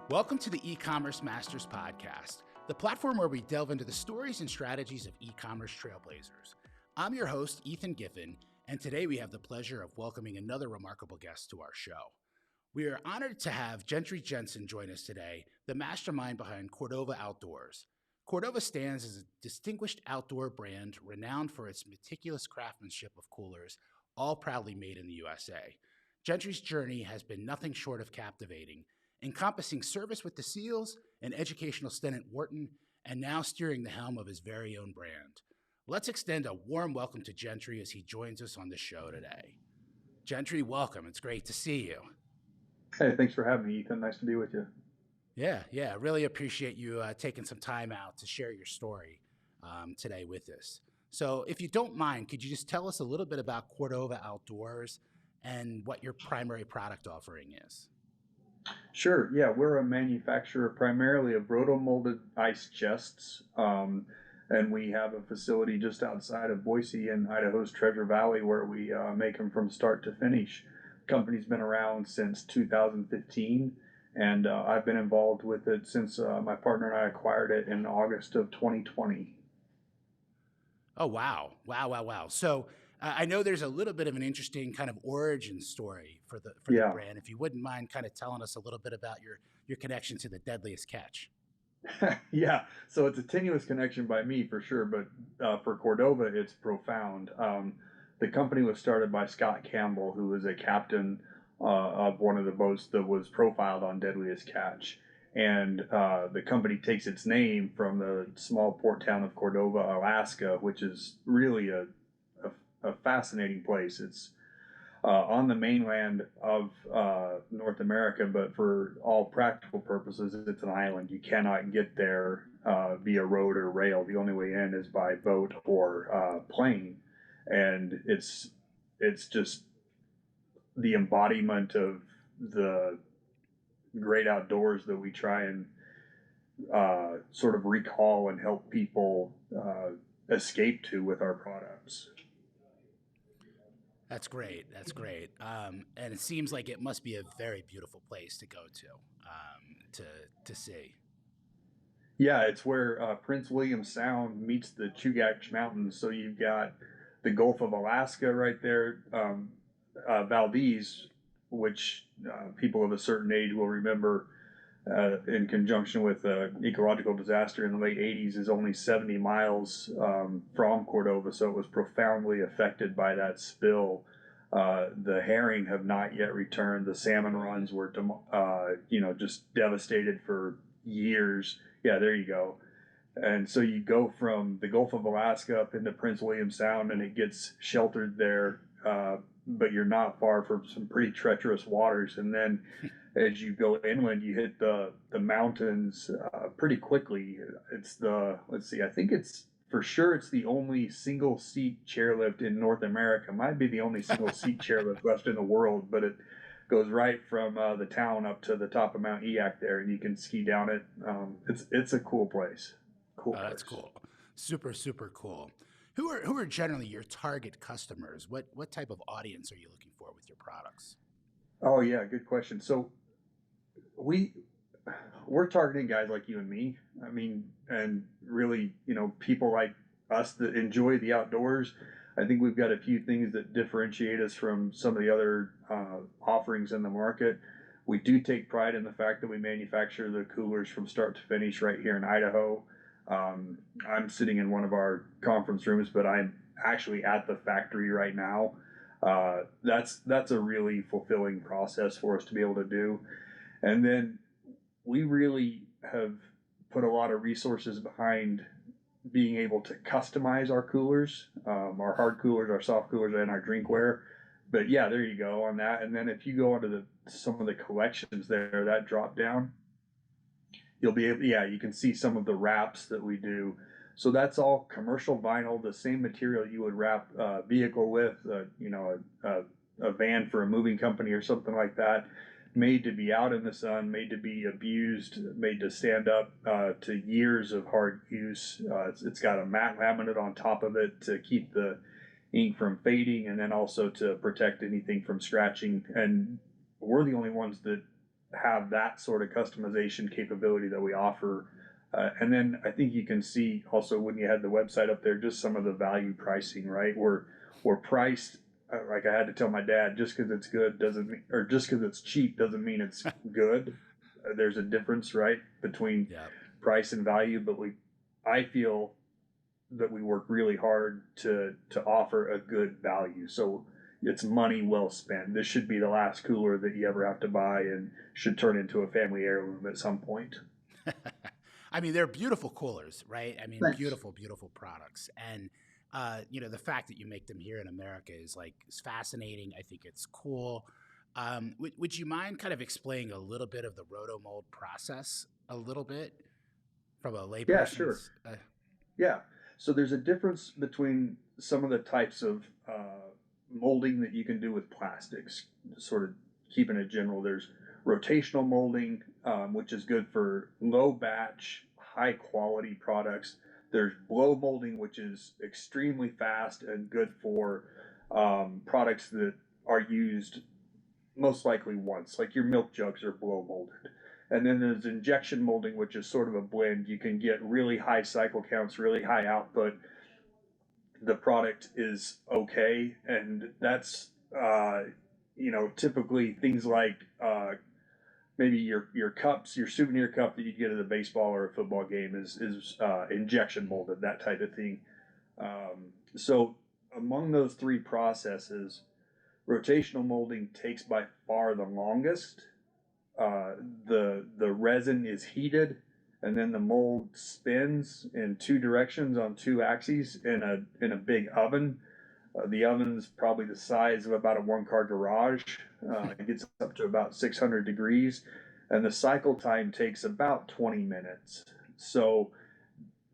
Welcome to the eCommerce Masters Podcast, the platform where we delve into the stories and strategies of e-commerce trailblazers. I'm your host, Ethan Giffin, and today we have the pleasure of welcoming another remarkable guest to our show. We are honored to have Gentry Jensen join us today, the mastermind behind Cordova Outdoors. Cordova stands as a distinguished outdoor brand renowned for its meticulous craftsmanship of coolers, all proudly made in the USA. Gentry's journey has been nothing short of captivating, encompassing service with the SEALs, an educational stint at Wharton, and now steering the helm of his very own brand. Let's extend a warm welcome to Gentry as he joins us on the show today. Gentry, welcome. It's great to see you. Hey, thanks for having me, Ethan. Nice to be with you. Yeah. Really appreciate you taking some time out to share your story today with us. So if you don't mind, could you just tell us a little bit about Cordova Outdoors and what your primary product offering is? Sure. Yeah, we're a manufacturer primarily of roto-molded ice chests, and we have a facility just outside of Boise in Idaho's Treasure Valley where we make them from start to finish. The company's been around since 2015, and I've been involved with it since my partner and I acquired it in August of 2020. Oh, wow. So I know there's a little bit of an interesting kind of origin story for the brand. If you wouldn't mind kind of telling us a little bit about your connection to the Deadliest Catch. Yeah, so it's a tenuous connection by me for sure, but for Cordova, it's profound. The company was started by Scott Campbell, who was a captain of one of the boats that was profiled on Deadliest Catch. And the company takes its name from the small port town of Cordova, Alaska, which is really a fascinating place. It's on the mainland of North America, but for all practical purposes, it's an island. You cannot get there via road or rail. The only way in is by boat or plane, and it's just the embodiment of the great outdoors that we try and sort of recall and help people escape to with our products. That's great. And it seems like it must be a very beautiful place to go to see. Yeah, it's where Prince William Sound meets the Chugach Mountains. So you've got the Gulf of Alaska right there, Valdez, which people of a certain age will remember in conjunction with ecological disaster in the late 80s, is only 70 miles from Cordova, so it was profoundly affected by that spill. The herring have not yet returned. The salmon runs were just devastated for years. Yeah, there you go. And so you go from the Gulf of Alaska up into Prince William Sound, and it gets sheltered there, but you're not far from some pretty treacherous waters. And then as you go inland, you hit the mountains pretty quickly. I think it's the only single seat chairlift in North America. Might be the only single seat chairlift left in the world, but it goes right from the town up to the top of Mount Eyak there, and you can ski down it. It's a cool place. That's cool. Super cool. Who are generally your target customers? What type of audience are you looking for with your products? Oh yeah, good question. So we're targeting guys like you and me. I mean, and really, people like us that enjoy the outdoors. I think we've got a few things that differentiate us from some of the other offerings in the market. We do take pride in the fact that we manufacture the coolers from start to finish right here in Idaho. I'm sitting in one of our conference rooms, but I'm actually at the factory right now. That's a really fulfilling process for us to be able to do. And then we really have put a lot of resources behind being able to customize our coolers, our hard coolers, our soft coolers, and our drinkware. But yeah, there you go on that. And then if you go onto some of the collections there, that drop down, you'll be able, you can see some of the wraps that we do. So that's all commercial vinyl, the same material you would wrap a vehicle with, a van for a moving company or something like that, made to be out in the sun, made to be abused, made to stand up to years of hard use. It's got a matte laminate on top of it to keep the ink from fading, and then also to protect anything from scratching. And we're the only ones that have that sort of customization capability that we offer. And then I think you can see also when you had the website up there, just some of the value pricing, right? We're priced, like I had to tell my dad, just because it's good doesn't mean, or just because it's cheap doesn't mean it's good. There's a difference, right, between price and value. But I feel that we work really hard to offer a good value. So it's money well spent. This should be the last cooler that you ever have to buy and should turn into a family heirloom at some point. I mean, they're beautiful coolers, right? I mean, Thanks. beautiful, beautiful products. And, the fact that you make them here in America is fascinating. I think it's cool. Would you mind kind of explaining a little bit of the roto-mold process a little bit from a layperson's? Yeah, sure. Yeah. So there's a difference between some of the types of molding that you can do with plastics, sort of keeping it general. There's rotational molding, which is good for low batch, high quality products. There's blow molding, which is extremely fast and good for products that are used most likely once, like your milk jugs are blow molded. And then there's injection molding, which is sort of a blend. You can get really high cycle counts, really high output. The product is okay, and that's typically things like maybe your cups, your souvenir cup that you get at a baseball or a football game is injection molded, that type of thing. So among those three processes, rotational molding takes by far the longest. The resin is heated, and then the mold spins in two directions on two axes in a big oven. The oven's probably the size of about a one-car garage. It gets up to about 600 degrees, and the cycle time takes about 20 minutes. So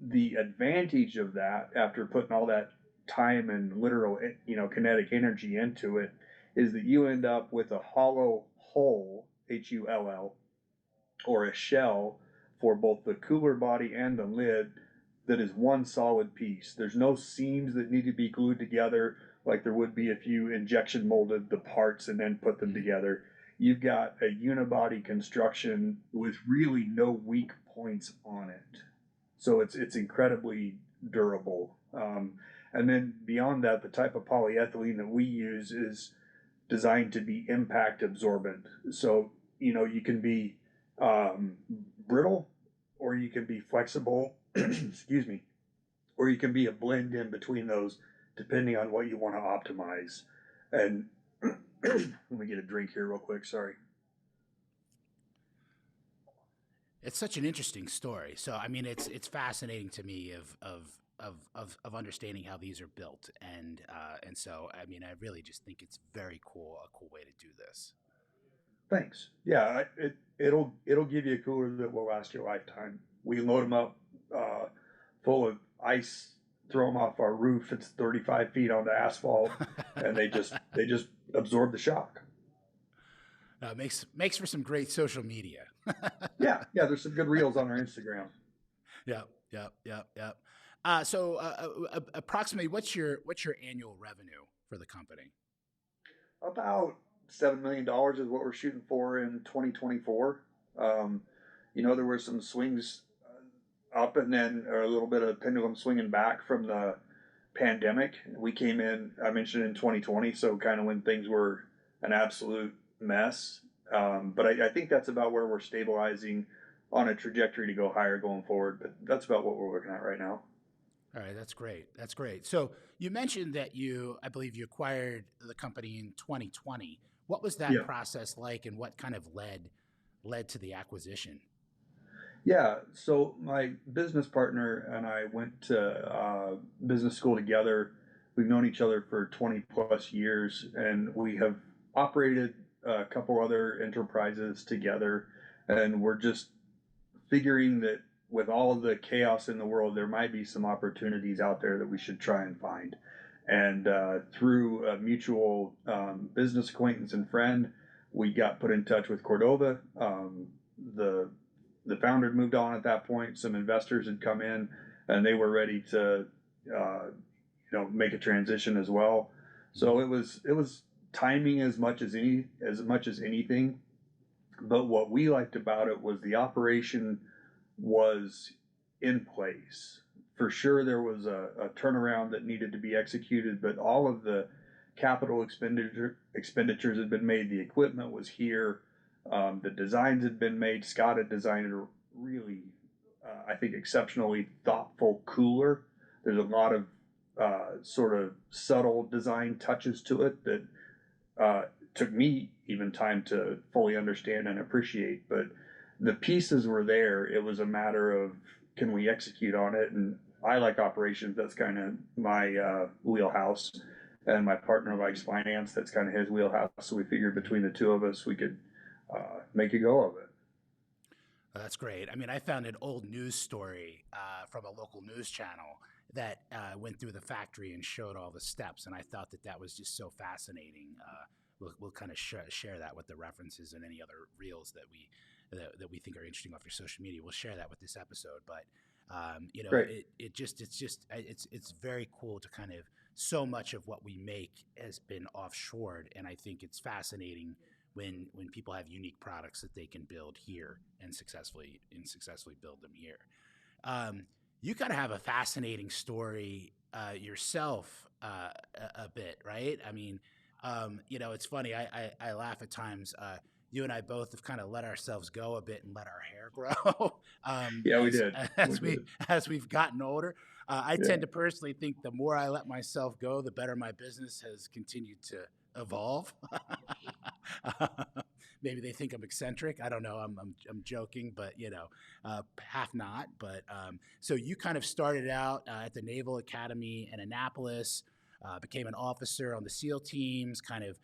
the advantage of that, after putting all that time and literal, kinetic energy into it, is that you end up with a hollow hull, HULL, or a shell for both the cooler body and the lid that is one solid piece. There's no seams that need to be glued together like there would be if you injection molded the parts and then put them together. You've got a unibody construction with really no weak points on it. So it's incredibly durable. And then beyond that, the type of polyethylene that we use is designed to be impact absorbent. So, you can be brittle, or you can be flexible, excuse me, or you can be a blend in between those, depending on what you want to optimize. And let me get a drink here real quick. Sorry. It's such an interesting story. So, I mean, it's fascinating to me of understanding how these are built, and so, I mean, I really just think it's very cool, a cool way to do this. Thanks. Yeah, it'll give you a cooler that will last your lifetime. We load them up full of ice, throw them off our roof. It's 35 feet on the asphalt, and they just absorb the shock. Makes for some great social media. yeah. There's some good reels on our Instagram. Yeah. So, approximately, what's your annual revenue for the company? About $7 million is what we're shooting for in 2024. There were some swings up, and then a little bit of pendulum swinging back from the pandemic. We came in, I mentioned, in 2020, so kind of when things were an absolute mess. But I think that's about where we're stabilizing, on a trajectory to go higher going forward. But that's about what we're looking at right now. All right, that's great. So you mentioned that I believe you acquired the company in 2020. What was that process like, and what kind of led to the acquisition? Yeah, so my business partner and I went to business school together. We've known each other for 20 plus years, and we have operated a couple other enterprises together, and we're just figuring that with all of the chaos in the world, there might be some opportunities out there that we should try and find. And through a mutual business acquaintance and friend, we got put in touch with Cordova. The founder had moved on at that point. Some investors had come in, and they were ready to make a transition as well. So it was timing as much as anything. But what we liked about it was the operation was in place. For sure, there was a turnaround that needed to be executed, but all of the capital expenditures had been made. The equipment was here. The designs had been made. Scott had designed a really, I think, exceptionally thoughtful cooler. There's a lot of sort of subtle design touches to it that took me even time to fully understand and appreciate. But the pieces were there. It was a matter of, can we execute on it? And I like operations. That's kind of my wheelhouse. And my partner likes finance. That's kind of his wheelhouse. So we figured between the two of us, we could make a go of it. Well, that's great. I mean, I found an old news story from a local news channel that went through the factory and showed all the steps, and I thought that was just so fascinating. We'll kind of share that with the references and any other reels that we think are interesting off your social media. We'll share that with this episode, but it's very cool to kind of, so much of what we make has been offshored, and I think it's fascinating when people have unique products that they can build here and successfully build them here. You kind of have a fascinating story yourself a bit, right? I mean, it's funny. I laugh at times. You and I both have kind of let ourselves go a bit and let our hair grow. We did. As we've gotten older. I tend to personally think the more I let myself go, the better my business has continued to evolve. Maybe they think I'm eccentric. I don't know. I'm joking, but half not. But so you kind of started out at the Naval Academy in Annapolis, became an officer on the SEAL teams, kind of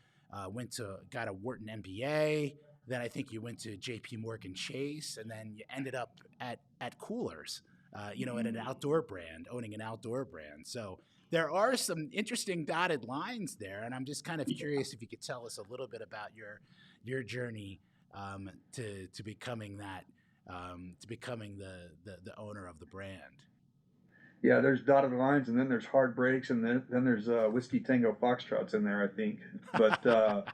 got a Wharton MBA. Then I think you went to JP Morgan Chase, and then you ended up at Coolers, at an outdoor brand, owning an outdoor brand. So there are some interesting dotted lines there, and I'm just kind of curious if you could tell us a little bit about your journey to becoming that, to becoming the owner of the brand. Yeah, there's dotted lines, and then there's hard breaks, and then there's Whiskey Tango Foxtrots in there, I think. But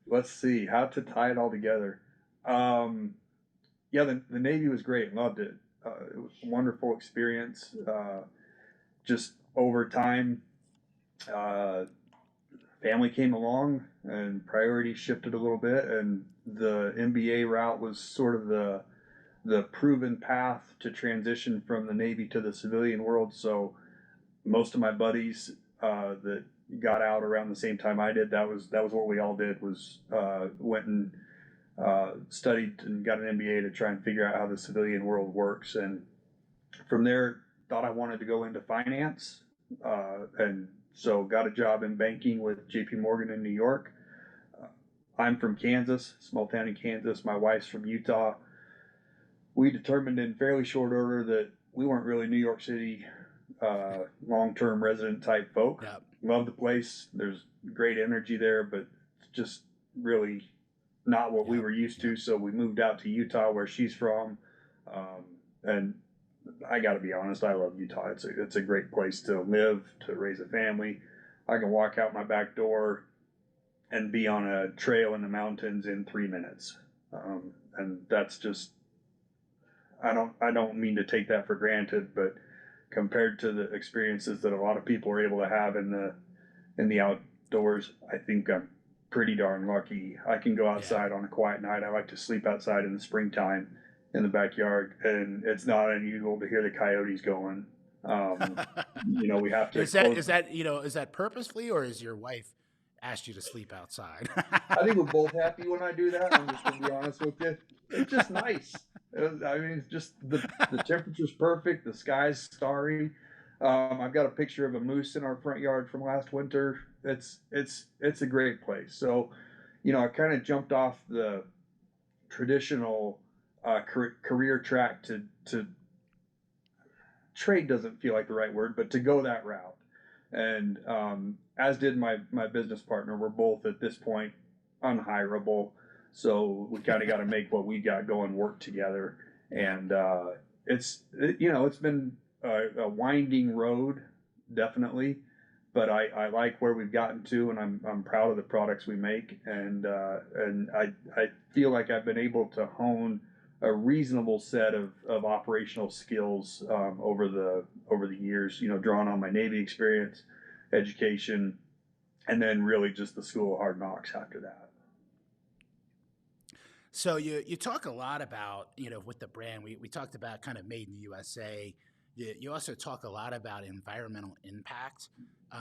let's see how to tie it all together. The Navy was great. Loved it. It was a wonderful experience. Just over time, family came along and priorities shifted a little bit, and the MBA route was sort of the proven path to transition from the Navy to the civilian world. So most of my buddies that got out around the same time I did, that was what we all did, was went and studied and got an MBA to try and figure out how the civilian world works. And from there, thought I wanted to go into finance, and so got a job in banking with JP Morgan in New York. I'm from Kansas, small town in Kansas. My wife's from Utah. We determined in fairly short order that we weren't really New York City long-term resident type folk. Yep. Love the place. There's great energy there, but it's just really not what we were used to. So we moved out to Utah, where she's from. And I got to be honest, I love Utah. It's a great place to live, to raise a family. I can walk out my back door and be on a trail in the mountains in 3 minutes. And that's just, I don't mean to take that for granted, but compared to the experiences that a lot of people are able to have in the outdoors, I think I'm pretty darn lucky. I can go outside on a quiet night. I like to sleep outside in the springtime in the backyard, and it's not unusual to hear the coyotes going. We have to. Is that purposefully, or is your wife asked you to sleep outside? I think we're both happy when I do that. I'm just going to be honest with you. It's just nice. I mean, it's just the temperature's perfect. The sky's starry. I've got a picture of a moose in our front yard from last winter. It's a great place. So, I kind of jumped off the traditional career track to trade doesn't feel like the right word, but to go that route. And as did my business partner. We're both at this point unhireable. So we kind of got to make what we got going work together. And it's been a winding road, definitely. but I like where we've gotten to, and I'm proud of the products we make, and I feel like I've been able to hone a reasonable set of operational skills over the years, drawing on my Navy experience, education, and then really just the school of hard knocks after that. So you talk a lot about, with the brand, we talked about kind of made in the USA. You also talk a lot about environmental impact.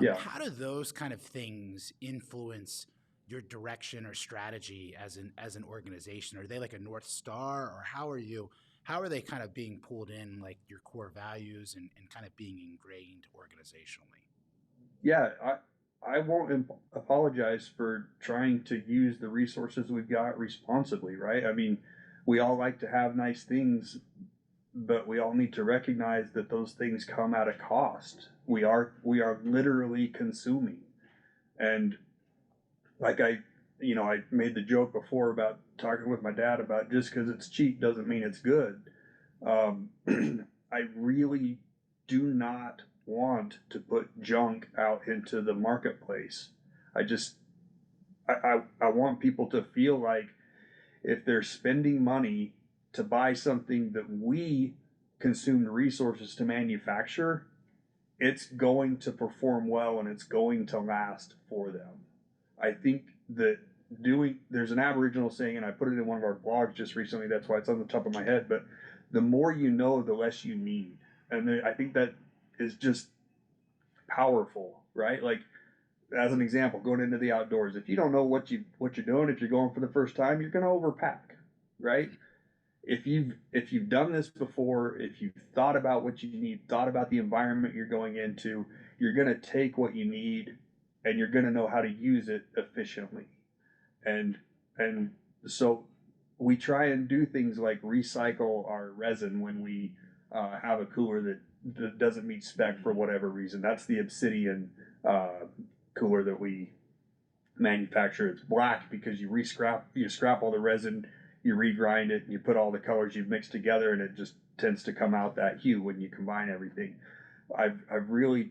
Yeah. How do those kind of things influence your direction or strategy as an organization? Are they like a North Star, or how are they kind of being pulled in, like your core values and kind of being ingrained organizationally? Yeah, I won't apologize for trying to use the resources we've got responsibly, right? I mean, we all like to have nice things, but we all need to recognize that those things come at a cost. We are literally consuming. And like I made the joke before about talking with my dad about just because it's cheap doesn't mean it's good. Um, I really do not want to put junk out into the marketplace. I just I want people to feel like if they're spending money to buy something that we consumed resources to manufacture, it's going to perform well and it's going to last for them. I think that there's an Aboriginal saying, and I put it in one of our blogs just recently, that's why it's on the top of my head, but the more you know, the less you need. And I think that is just powerful, right? Like, as an example, going into the outdoors, if you don't know what you're doing, if you're going for the first time, you're going to overpack, right? If you've done this before, if you've thought about what you need, thought about the environment you're going into, you're going to take what you need and you're going to know how to use it efficiently. And so we try and do things like recycle our resin when we have a cooler that doesn't meet spec for whatever reason. That's the Obsidian cooler that we manufacture. It's black because you scrap all the resin, you regrind it, and you put all the colors you've mixed together, and it just tends to come out that hue when you combine everything. We've really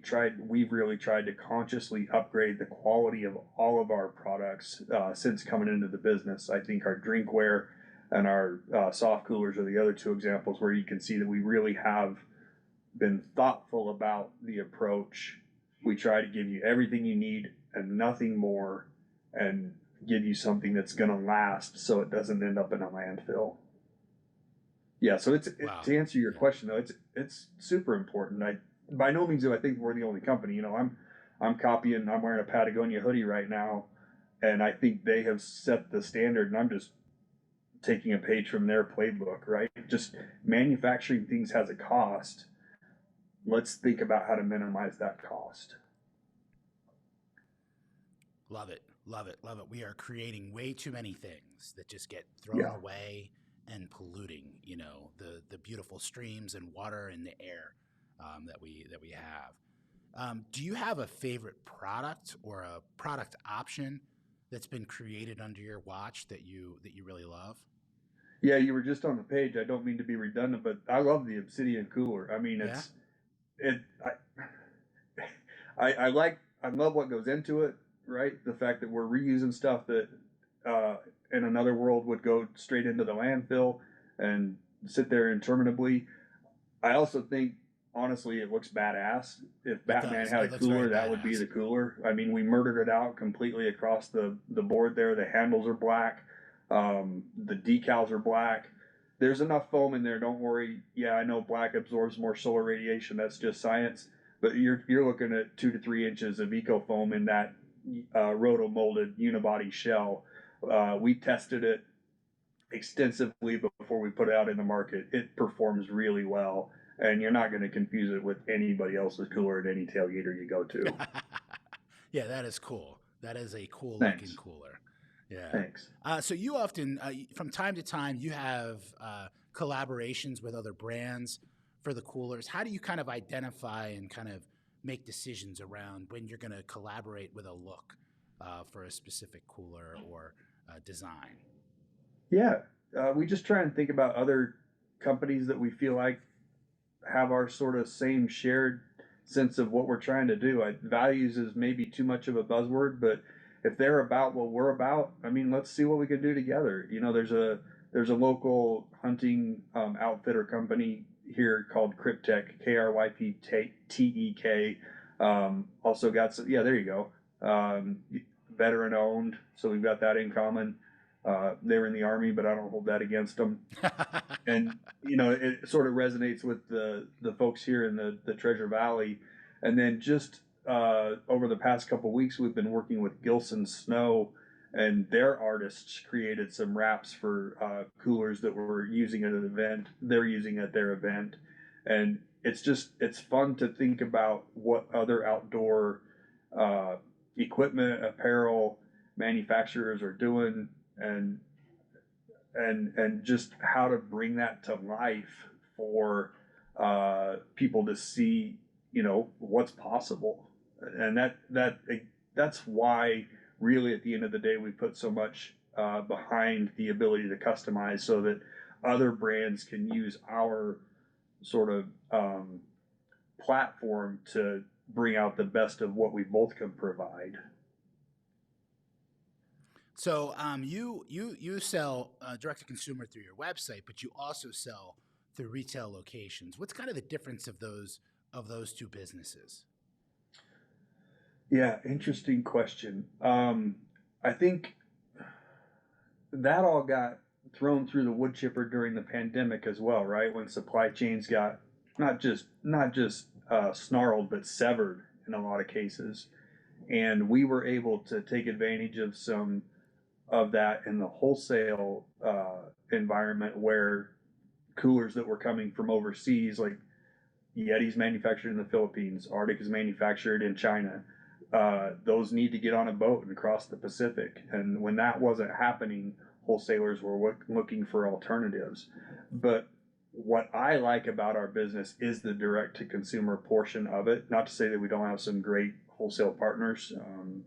tried to consciously upgrade the quality of all of our products since coming into the business. I think our drinkware and our soft coolers are the other two examples where you can see that we really have been thoughtful about the approach. We try to give you everything you need and nothing more, and give you something that's going to last so it doesn't end up in a landfill. Yeah, so Wow. To answer your question though, it's super important. By no means do I think we're the only company. I'm wearing a Patagonia hoodie right now, and I think they have set the standard, and I'm just taking a page from their playbook, right? Just manufacturing things has a cost. Let's think about how to minimize that cost. Love it. Love it. Love it. We are creating way too many things that just get thrown Yeah. away and polluting, the beautiful streams and water and the air that we have. Do you have a favorite product or a product option that's been created under your watch that you really love? Yeah, you were just on the page. I don't mean to be redundant, but I love the Obsidian cooler. I mean, Yeah. it. I love what goes into it. Right, the fact that we're reusing stuff that in another world would go straight into the landfill and sit there interminably. I also think, honestly, it looks badass. If Batman had a cooler, that would be the cooler. I mean, we murdered it out completely across the board there. The handles are black. The decals are black. There's enough foam in there. Don't worry. Yeah, I know black absorbs more solar radiation. That's just science. But you're looking at 2 to 3 inches of eco foam in that roto-molded unibody shell. We tested it extensively before we put it out in the market. It performs really well, and you're not going to confuse it with anybody else's cooler at any tailgater you go to. Yeah, that is cool. That is a cool Thanks. looking cooler. Yeah. Thanks. So you often, from time to time, you have collaborations with other brands for the coolers. How do you kind of identify and kind of make decisions around when you're going to collaborate with a look for a specific cooler or design? Yeah, we just try and think about other companies that we feel like have our sort of same shared sense of what we're trying to do. Values is maybe too much of a buzzword, but if they're about what we're about, I mean, let's see what we can do together. You know, there's a local hunting outfitter company here called Cryptek, KRYPTEK. Also got some, yeah, there you go. Veteran owned, so we've got that in common. They were in the Army, but I don't hold that against them. And you know, it sort of resonates with the folks here in the Treasure Valley. And then just over the past couple of weeks, we've been working with Gilson Snow, and their artists created some wraps for coolers that we're using at an event. They're using at their event, and it's fun to think about what other outdoor equipment, apparel manufacturers are doing, and just how to bring that to life for people to see, you know, what's possible. And that's why really at the end of the day we put so much behind the ability to customize, so that other brands can use our sort of platform to bring out the best of what we both can provide. So you sell direct to consumer through your website, but you also sell through retail locations. What's kind of the difference of those two businesses? Yeah, interesting question. I think that all got thrown through the wood chipper during the pandemic as well, right? When supply chains got not just snarled, but severed in a lot of cases, and we were able to take advantage of some of that in the wholesale environment, where coolers that were coming from overseas, like Yeti's manufactured in the Philippines, Arctic is manufactured in China. Those need to get on a boat and cross the Pacific. And when that wasn't happening, wholesalers were looking for alternatives. But what I like about our business is the direct to consumer portion of it. Not to say that we don't have some great wholesale partners.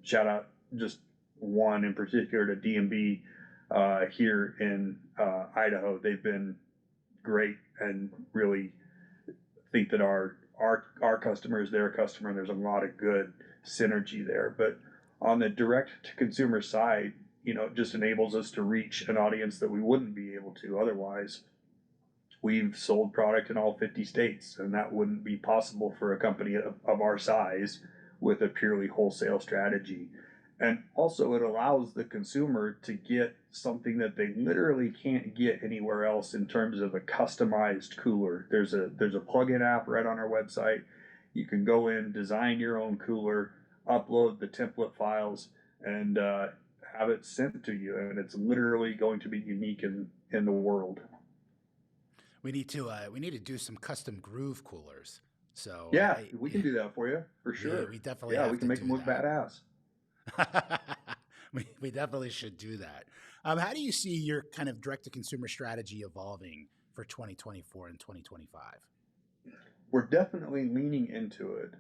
Shout out just one in particular to D&B here in Idaho. They've been great, and really think that our customer is their customer, and there's a lot of good synergy there. But on the direct to consumer side, you know, it just enables us to reach an audience that we wouldn't be able to otherwise. We've sold product in all 50 states, and that wouldn't be possible for a company of our size with a purely wholesale strategy. And also, it allows the consumer to get something that they literally can't get anywhere else in terms of a customized cooler. There's a plugin app right on our website. You can go in, design your own cooler, upload the template files, and have it sent to you. And it's literally going to be unique in the world. We need to do some custom groove coolers. So yeah, we can do that for you for sure. We definitely we can make them look badass. we definitely should do that. How do you see your kind of direct to consumer strategy evolving for 2024 and 2025? We're definitely leaning into it.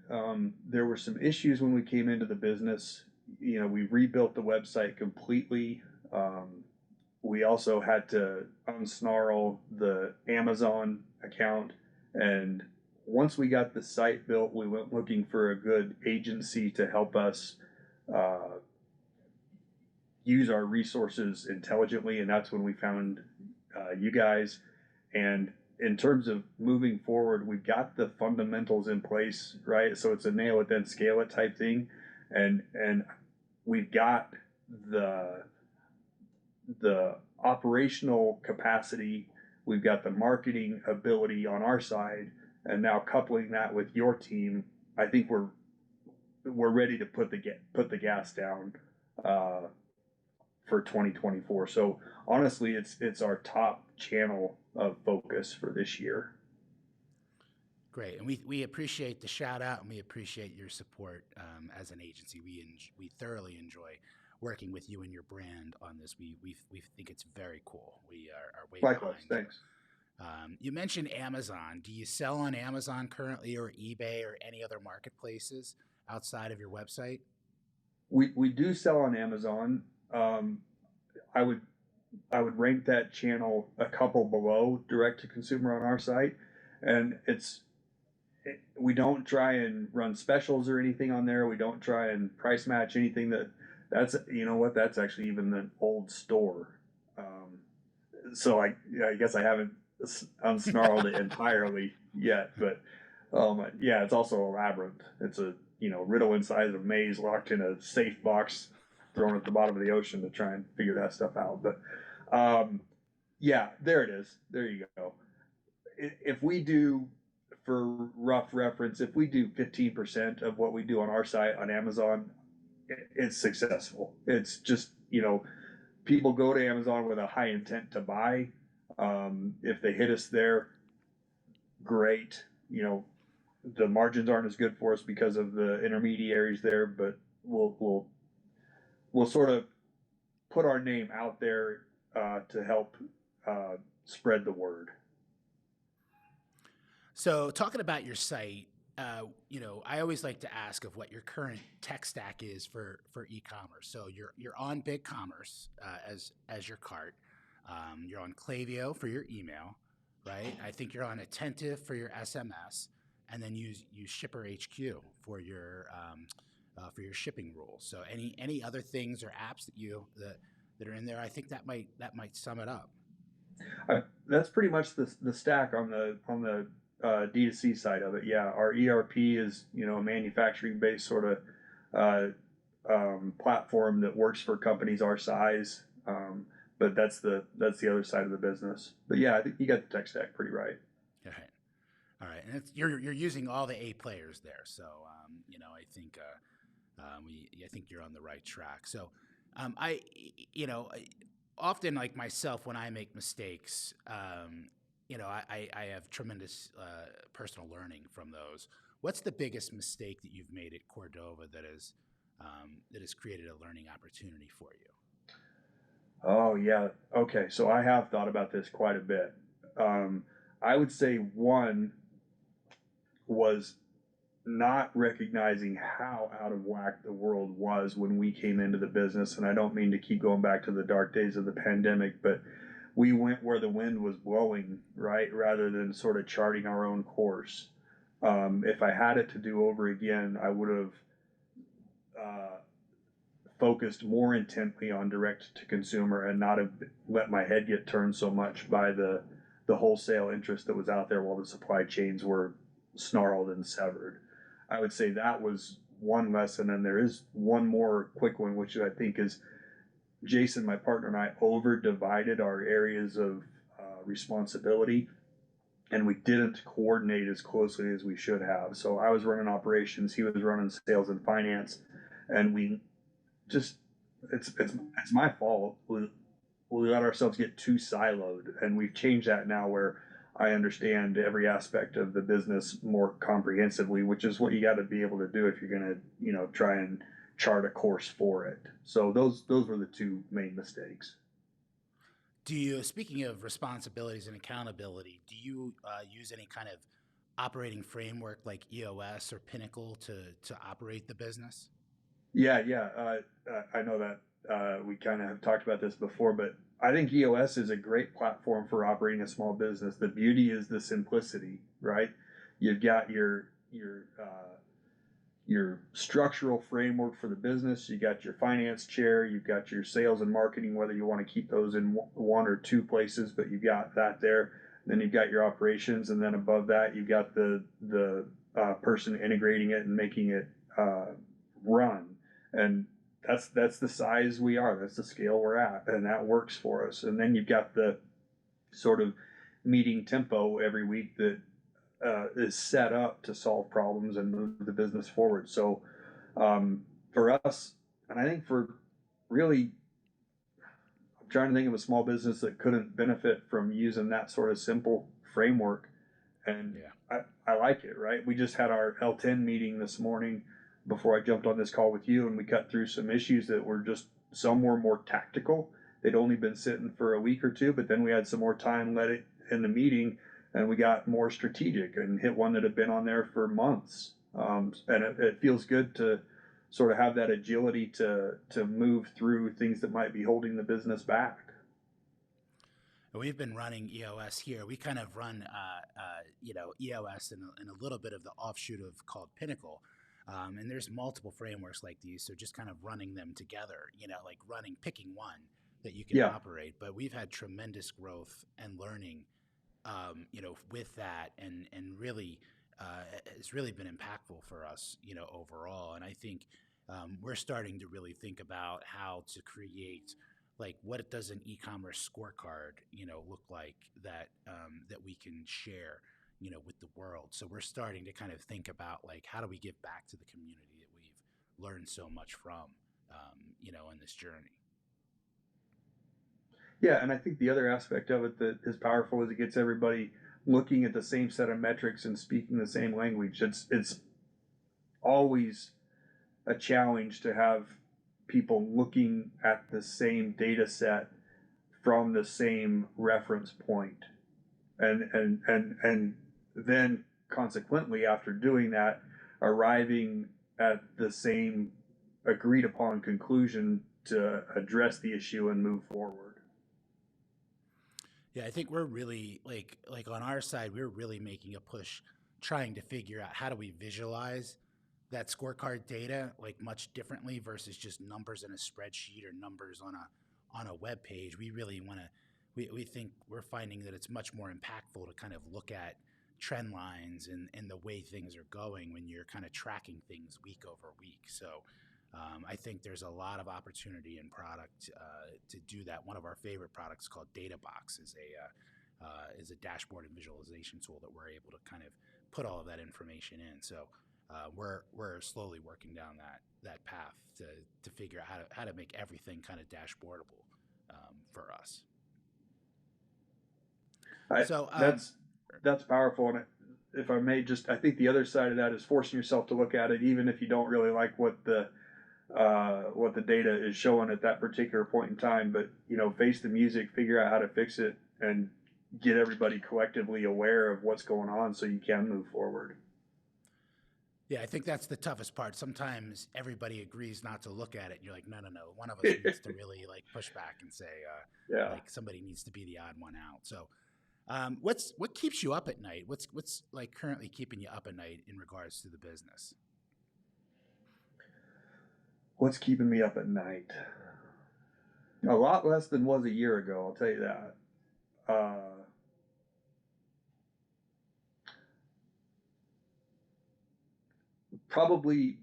There were some issues when we came into the business. You know, we rebuilt the website completely. We also had to unsnarl the Amazon account. And once we got the site built, we went looking for a good agency to help us use our resources intelligently. And that's when we found you guys. And in terms of moving forward, we've got the fundamentals in place, right? So it's a nail it then scale it type thing. And we've got the operational capacity, we've got the marketing ability on our side, and now coupling that with your team, I think we're ready to put the gas down for 2024. So honestly, it's our top channel of focus for this year. Great, and we appreciate the shout out, and we appreciate your support as an agency. We thoroughly enjoy working with you and your brand on this. We think it's very cool. We are way Likewise, behind. thanks. You mentioned Amazon. Do you sell on Amazon currently, or eBay, or any other marketplaces outside of your website? We do sell on Amazon. I would rank that channel a couple below direct to consumer on our site, and we don't try and run specials or anything on there. We don't try and price match anything that's, you know what, that's actually even an old store. So I guess I haven't unsnarled it entirely yet, but yeah, it's also a labyrinth. It's a, you know, riddle inside of a maze locked in a safe box thrown at the bottom of the ocean to try and figure that stuff out. But yeah, there it is. There you go. If we do, for rough reference, if we do 15% of what we do on our site on Amazon, it's successful. It's just, you know, people go to Amazon with a high intent to buy. If they hit us there, great. You know, the margins aren't as good for us because of the intermediaries there, but we'll sort of put our name out there to help spread the word. So, talking about your site, you know, I always like to ask of what your current tech stack is for e-commerce. So, you're on BigCommerce as your cart. You're on Klaviyo for your email, right? I think you're on Attentive for your SMS, and then use Shipper HQ for your shipping rules. So, any other things or apps that are in there? I think that might sum it up. That's pretty much the stack on the D2C side of it. Yeah, our ERP is, you know, a manufacturing based sort of platform that works for companies our size. But that's the other side of the business. But yeah, I think you got the tech stack pretty right. All right, and you're using all the A players there, so you know, I think I think you're on the right track. So you know, often like myself, when I make mistakes, you know, I have tremendous personal learning from those. What's the biggest mistake that you've made at Cordova that has created a learning opportunity for you? Oh yeah. Okay. So I have thought about this quite a bit. I would say one was not recognizing how out of whack the world was when we came into the business. And I don't mean to keep going back to the dark days of the pandemic, but we went where the wind was blowing, right? Rather than sort of charting our own course. If I had it to do over again, I would have focused more intently on direct to consumer and not have let my head get turned so much by the wholesale interest that was out there while the supply chains were snarled and severed. I would say that was one lesson, and there is one more quick one, which I think is Jason, my partner, and I over divided our areas of responsibility, and we didn't coordinate as closely as we should have. So I was running operations, he was running sales and finance, and we just it's my fault. We let ourselves get too siloed, and we've changed that now where I understand every aspect of the business more comprehensively, which is what you got to be able to do if you're going to, you know, try and chart a course for it. So those were the two main mistakes. Do you, speaking of responsibilities and accountability, do you use any kind of operating framework like EOS or Pinnacle to operate the business? Yeah, yeah. I know that we kind of have talked about this before, but I think EOS is a great platform for operating a small business. The beauty is the simplicity, right? You've got your structural framework for the business. You got your finance chair. You've got your sales and marketing, whether you want to keep those in one or two places, but you've got that there. Then you've got your operations, and then above that, you've got the person integrating it and making it run. And that's the size we are. That's the scale we're at, and that works for us. And then you've got the sort of meeting tempo every week that is set up to solve problems and move the business forward. So for us, and I think for really, I'm trying to think of a small business that couldn't benefit from using that sort of simple framework. And yeah. I like it, right? We just had our L10 meeting this morning before I jumped on this call with you, and we cut through some issues that were just, some were more tactical. They'd only been sitting for a week or two, but then we had some more time let it in the meeting, and we got more strategic and hit one that had been on there for months. And it feels good to sort of have that agility to move through things that might be holding the business back. We've been running EOS here. We kind of run, EOS and a little bit of the offshoot of called Pinnacle. And there's multiple frameworks like these. So just kind of running them together, like picking one that you can Yeah. operate. But we've had tremendous growth and learning, with that, and really, it's really been impactful for us, overall. And I think we're starting to really think about how to create, like, what does an e-commerce scorecard, look like that that we can share, with the world. So we're starting to kind of think about, like, how do we give back to the community that we've learned so much from, in this journey. Yeah, and I think the other aspect of it that is powerful is it gets everybody looking at the same set of metrics and speaking the same language. It's always a challenge to have people looking at the same data set from the same reference point. And then consequently after doing that, arriving at the same agreed upon conclusion to address the issue and move forward. Yeah, I think we're really like on our side, we're really making a push trying to figure out how do we visualize that scorecard data like much differently versus just numbers in a spreadsheet or numbers on a web page. We really want to we think we're finding that it's much more impactful to kind of look at trend lines and the way things are going when you're kind of tracking things week over week. So I think there's a lot of opportunity in product to do that. One of our favorite products called DataBox is a dashboard and visualization tool that we're able to kind of put all of that information in. So we're slowly working down that path to figure out how to make everything kind of dashboardable for us. That's powerful, and if I may, I think the other side of that is forcing yourself to look at it, even if you don't really like what the data is showing at that particular point in time. But face the music, figure out how to fix it, and get everybody collectively aware of what's going on so you can move forward. Yeah, I think that's the toughest part. Sometimes everybody agrees not to look at it, and you're like, no. One of us needs to really like push back and say, like somebody needs to be the odd one out. So, what keeps you up at night? What's like currently keeping you up at night in regards to the business? What's keeping me up at night? A lot less than was a year ago, I'll tell you that. Probably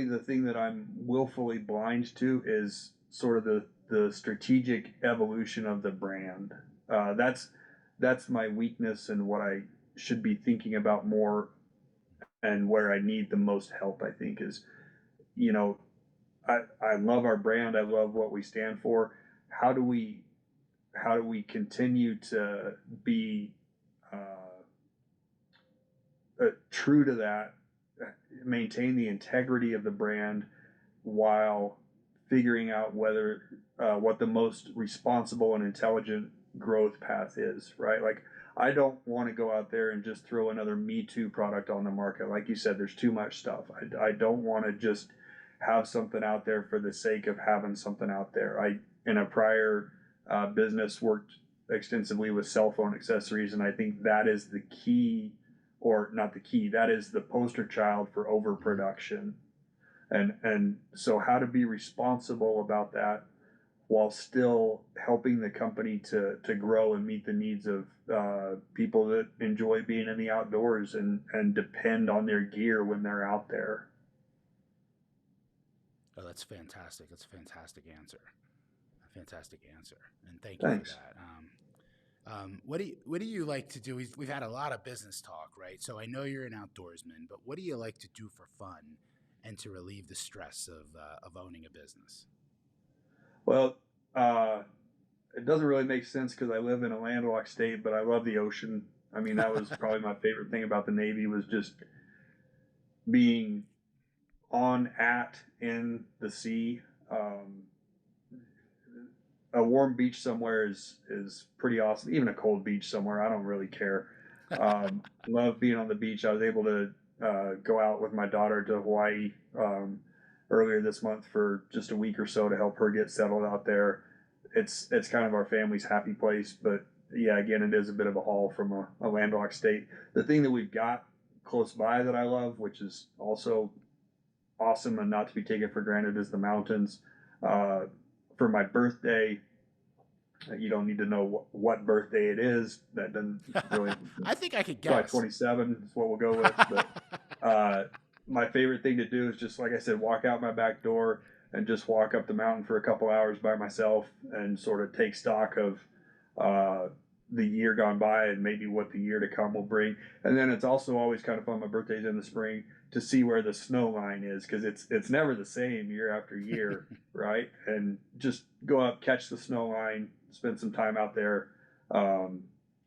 the thing that I'm willfully blind to is sort of the strategic evolution of the brand. That's my weakness and what I should be thinking about more, and where I need the most help, I think, is, I love our brand. I love what we stand for. How do we continue to be true to that, maintain the integrity of the brand while figuring out whether what the most responsible and intelligent growth path is, right? Like, I don't want to go out there and just throw another Me Too product on the market. Like you said, there's too much stuff. I don't want to just have something out there for the sake of having something out there. I, in a prior business, worked extensively with cell phone accessories, and I think that is the key, or not the key, that is the poster child for overproduction. And so how to be responsible about that while still helping the company to grow and meet the needs of people that enjoy being in the outdoors and depend on their gear when they're out there. Oh, that's fantastic. That's a fantastic answer. And thank Thanks. You for that. What do you like to do? We've had a lot of business talk, right? So I know you're an outdoorsman, but what do you like to do for fun and to relieve the stress of owning a business? Well, it doesn't really make sense because I live in a landlocked state, but I love the ocean. I mean, that was probably my favorite thing about the Navy, was just being in the sea. A warm beach somewhere is pretty awesome. Even a cold beach somewhere, I don't really care. Love being on the beach. I was able to go out with my daughter to Hawaii earlier this month for just a week or so to help her get settled out there. it's kind of our family's happy place. But yeah, again, it is a bit of a haul from a landlocked state. The thing that we've got close by that I love, which is also awesome and not to be taken for granted, is the mountains. For my birthday, you don't need to know what birthday it is. That doesn't really. I think I could Probably guess. 27 is what we'll go with. But my favorite thing to do is just, like I said, walk out my back door and just walk up the mountain for a couple hours by myself and sort of take stock of the year gone by and maybe what the year to come will bring. And then it's also always kind of fun. My birthday's in the spring, to see where the snow line is, because it's never the same year after year, right? And just go up, catch the snow line, spend some time out there,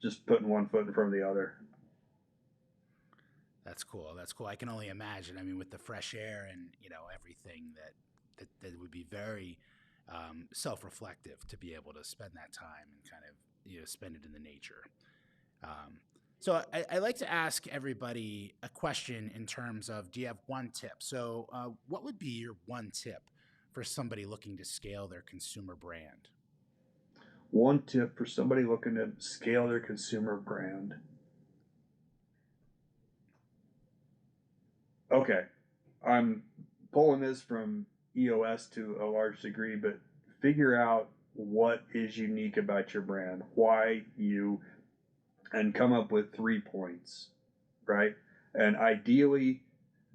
just putting one foot in front of the other. That's cool. That's cool. I can only imagine. I mean, with the fresh air and everything, that would be very self-reflective to be able to spend that time and kind of spend it in the nature. So I like to ask everybody a question in terms of, do you have one tip? So what would be your one tip for somebody looking to scale their consumer brand? One tip for somebody looking to scale their consumer brand. Okay, I'm pulling this from EOS to a large degree, but figure out what is unique about your brand, why you, and come up with 3 points, right? And ideally,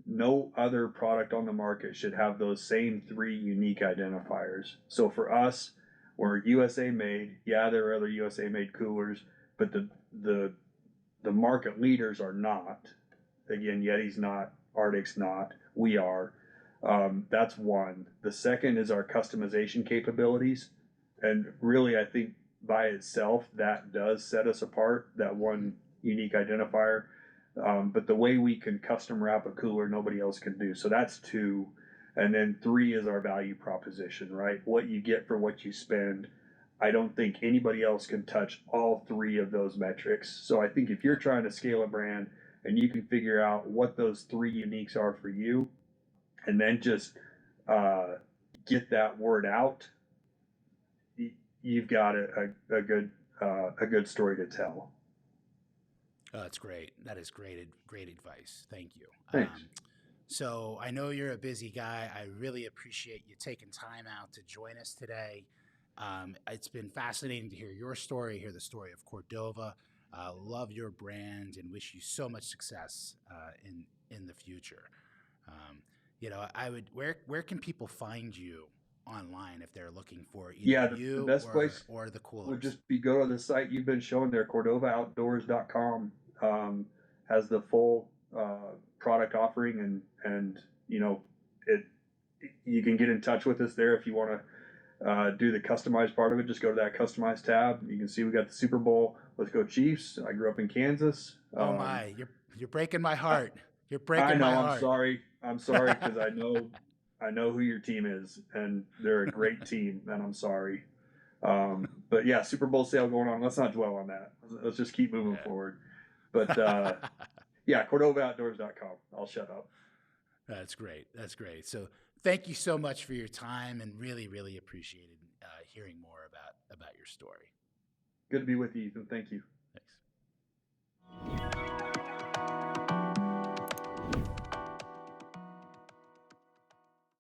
no other product on the market should have those same 3 unique identifiers. So for us, we're USA made. Yeah, there are other USA made coolers, but the market leaders are not. Again, Yeti's not, Arctic's not, we are. That's one. The second is our customization capabilities. And really, I think by itself, that does set us apart, that one unique identifier. But the way we can custom wrap a cooler, nobody else can do. So that's 2. And then 3 is our value proposition, right? What you get for what you spend. I don't think anybody else can touch all 3 of those metrics. So I think if you're trying to scale a brand and you can figure out what those 3 uniques are for you, and then just get that word out, you've got a good story to tell. Oh, that's great. That is great advice. Thank you. Thanks. So I know you're a busy guy. I really appreciate you taking time out to join us today. It's been fascinating to hear your story, hear the story of Cordova. Love your brand and wish you so much success in the future. Where can people find you online if they're looking for either the best place or the coolers? Would just be go to the site you've been showing there, CordovaOutdoors.com. Has the full product offering, and you can get in touch with us there if you want to do the customized part of it. Just go to that customized tab. You can see we got the Super Bowl. Let's go Chiefs. I grew up in Kansas. Oh my, you're breaking my heart. You're breaking I know. My heart. I'm sorry because I know who your team is, and they're a great team, and I'm sorry. But yeah, Super Bowl sale going on. Let's not dwell on that. Let's just keep moving forward. But yeah, CordovaOutdoors.com. I'll shut up. That's great. That's great. So thank you so much for your time, and really, really appreciated hearing more about your story. Good to be with you, Ethan. Thank you. Thanks.